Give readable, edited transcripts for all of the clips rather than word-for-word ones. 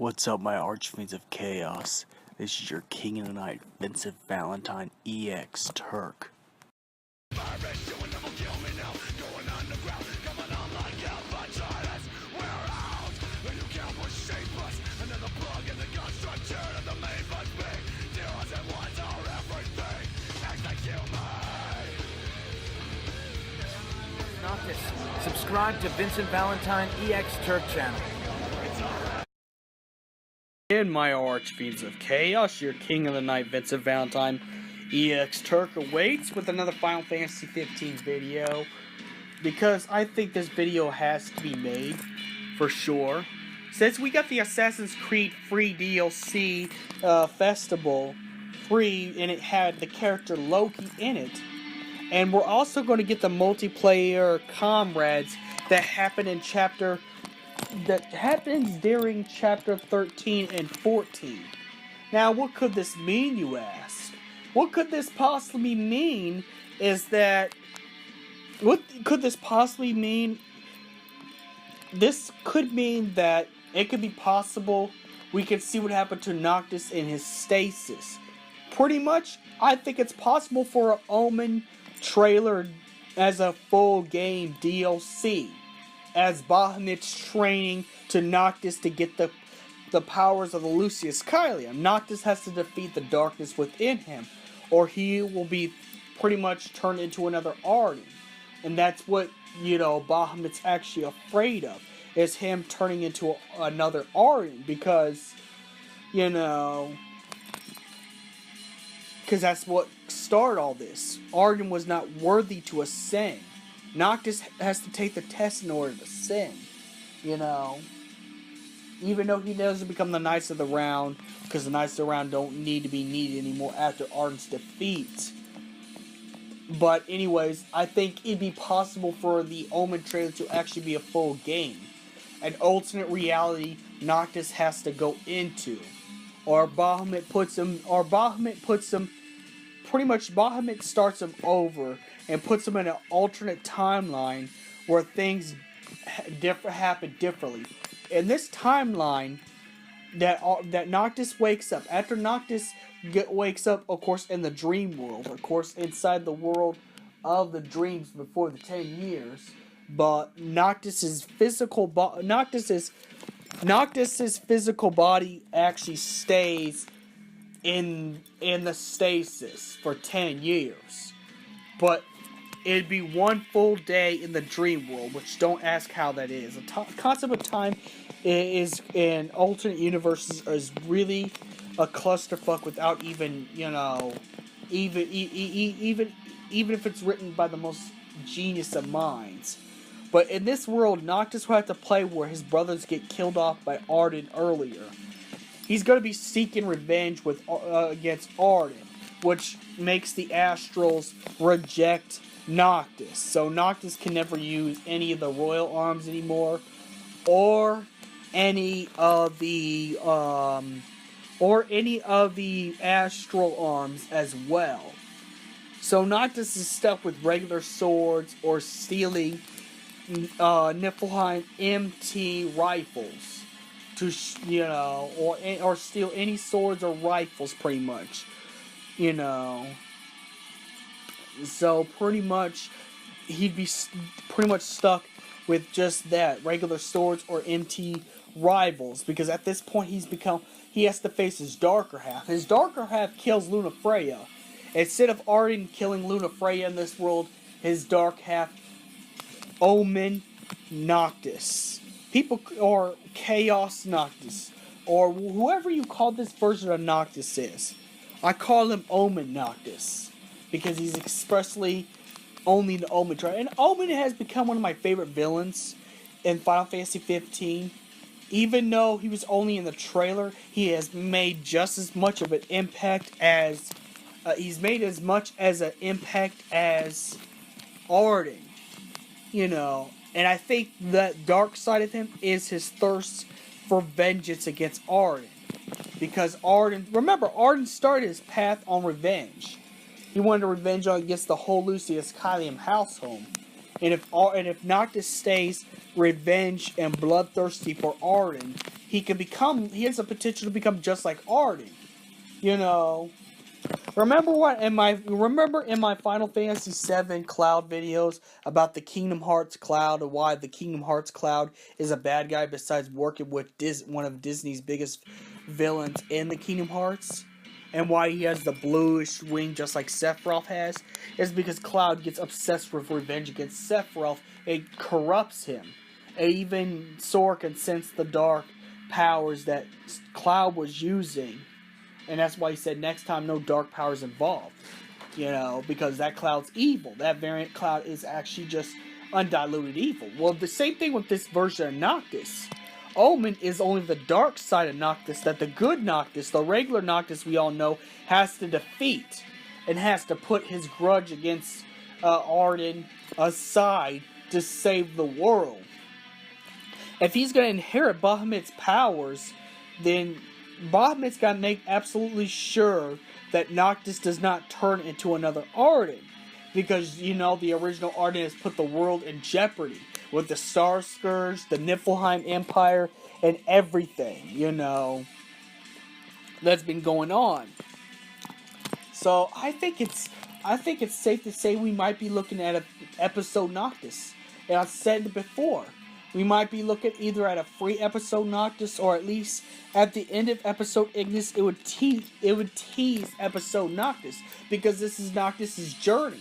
What's up, my archfiends of chaos? This is your king of the night, Vincent Valentine EX Turk. Noctis, subscribe to Vincent Valentine EX Turk channel. And my archfiends of chaos, your king of the night, Vincent Valentine EX Turk awaits with another Final Fantasy 15 video, because I think this video has to be made for sure. Since we got the Assassin's Creed free DLC festival free, and it had the character Loki in it, and we're also going to get the multiplayer comrades that happens during chapter 13 and 14. Now, what could this mean, you ask? What could this possibly mean is that... What could this possibly mean? This could mean that it could be possible we could see what happened to Noctis in his stasis. Pretty much, I think it's possible for an Omen trailer as a full game DLC, as Bahamut's training to Noctis to get the powers of the Lucius Caelum. Noctis has to defeat the darkness within him, or he will be pretty much turned into another Arden. And that's what, Bahamut's actually afraid of, is him turning into another Arden, because, because that's what started all this. Arden was not worthy to ascend. Noctis has to take the test in order to ascend, Even though he doesn't become the Knights of the Round, because the Knights of the Round don't need to be needed anymore after Arden's defeat. But anyways, I think it'd be possible for the Omen trailer to actually be a full game. An alternate reality Noctis has to go into. Or Bahamut starts him over and puts him in an alternate timeline where things happen differently. In this timeline, that Noctis wakes up. After Noctis wakes up, of course, in the dream world. Of course, inside the world of the dreams before the 10 years. But Noctis's physical body actually stays in the stasis for 10 years. But it'd be one full day in the dream world, which don't ask how that is. The concept of time is in alternate universes is really a clusterfuck without even, even if it's written by the most genius of minds. But in this world, Noctis will have to play where his brothers get killed off by Arden earlier. He's going to be seeking revenge against Arden, which makes the Astrals reject Noctis. So Noctis can never use any of the royal arms anymore, or any of the astral arms as well. So Noctis is stuck with regular swords or stealing Niflheim MT rifles to or steal any swords or rifles, pretty much, So pretty much he'd be pretty much stuck with just that, regular swords or MT rivals, because at this point he has to face his darker half. His darker half kills Luna Freya. Instead of Arden killing Luna Freya in this world, his dark half, Omen Noctis, or Chaos Noctis, or whoever you call this version of Noctis is. I call him Omen Noctis, because he's expressly only the Omen tribe. And Omen has become one of my favorite villains in Final Fantasy 15. Even though he was only in the trailer, he has made just as much of an impact as... he's made as much as an impact as Arden. And I think that dark side of him is his thirst for vengeance against Arden. Because remember, Arden started his path on revenge. He wanted revenge against the whole Lucius Caelum household. And if Noctis stays revenge and bloodthirsty for Arden, he has the potential to become just like Arden. You know, remember in my Final Fantasy VII Cloud videos about the Kingdom Hearts Cloud and why the Kingdom Hearts Cloud is a bad guy besides working with one of Disney's biggest villains in the Kingdom Hearts, and why he has the bluish wing just like Sephiroth has, is because Cloud gets obsessed with revenge against Sephiroth. It corrupts him. And even Sora can sense the dark powers that Cloud was using. And that's why he said next time no dark powers involved. You know, because that Cloud's evil. That variant Cloud is actually just undiluted evil. Well, the same thing with this version of Noctis. Omen is only the dark side of Noctis that the good Noctis, the regular Noctis we all know, has to defeat. And has to put his grudge against Arden aside to save the world. If he's going to inherit Bahamut's powers, then Bahamut's got to make absolutely sure that Noctis does not turn into another Arden. Because, you know, the original Arden has put the world in jeopardy. With the Star Scourge, the Niflheim Empire, and everything, you know, that's been going on. So, I think it's safe to say we might be looking at an episode Noctis. And I've said it before. We might be looking either at a free episode Noctis, or at least at the end of episode Ignis, it would tease episode Noctis, because this is Noctis' journey.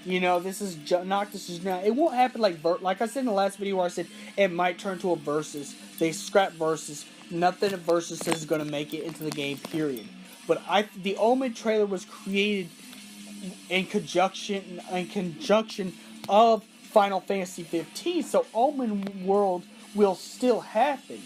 You know, this is Noctis' journey. It won't happen like I said in the last video where I said it might turn to a Versus. They scrap Versus. Nothing in Versus is going to make it into the game, period. But the Omen trailer was created in conjunction of Final Fantasy 15, so Omen World will still happen.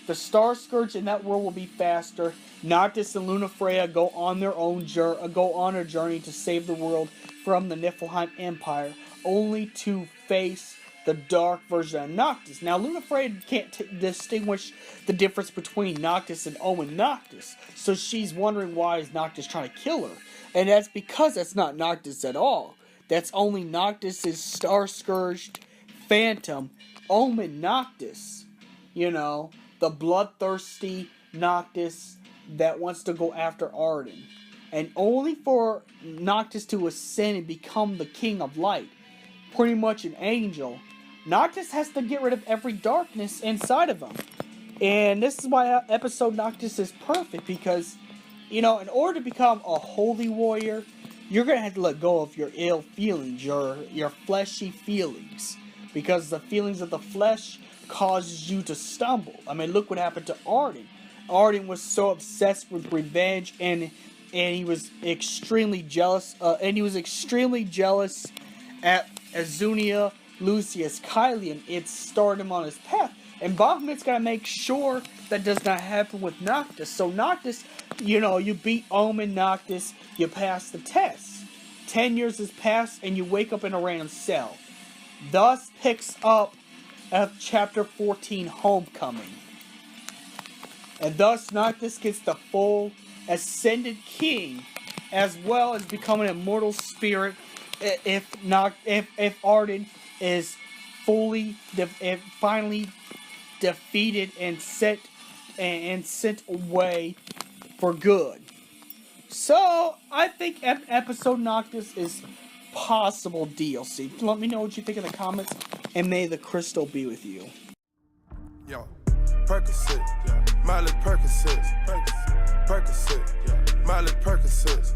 The Star Scourge in that world will be faster. Noctis and Lunafreya go on a journey to save the world from the Niflheim Empire, only to face the dark version of Noctis. Now, Lunafreya can't distinguish the difference between Noctis and Omen Noctis, so she's wondering why is Noctis trying to kill her, and that's because that's not Noctis at all. That's only Noctis' star-scourged phantom, Omen Noctis. You know, the bloodthirsty Noctis that wants to go after Arden. And only for Noctis to ascend and become the King of Light, pretty much an angel, Noctis has to get rid of every darkness inside of him. And this is why episode Noctis is perfect, because, you know, in order to become a holy warrior, you're going to have to let go of your ill feelings, your fleshy feelings. Because the feelings of the flesh causes you to stumble. I mean, look what happened to Arden. Arden was so obsessed with revenge, and he was extremely jealous. At Azunia Lucius Kylian. It started him on his path. And Bahamut's got to make sure that does not happen with Noctis. So Noctis, you know, you beat Omen Noctis, you pass the test. 10 years has passed, and you wake up in a random cell. Thus picks up at chapter 14, Homecoming. And thus Noctis gets the full ascended king, as well as becoming an immortal spirit if Arden is finally defeated and sent away for good. So I think episode Noctis is possible DLC. Let me know what you think in the comments, and may the crystal be with you. Yo, Percocet, yeah. Miley Percocet, Percocet, Miley Percocet,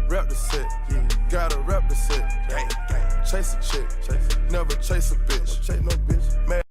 rep the set, yeah. Gotta rep the set, gang, gang. Chase a chick, never chase a bitch, chase no bitch, man.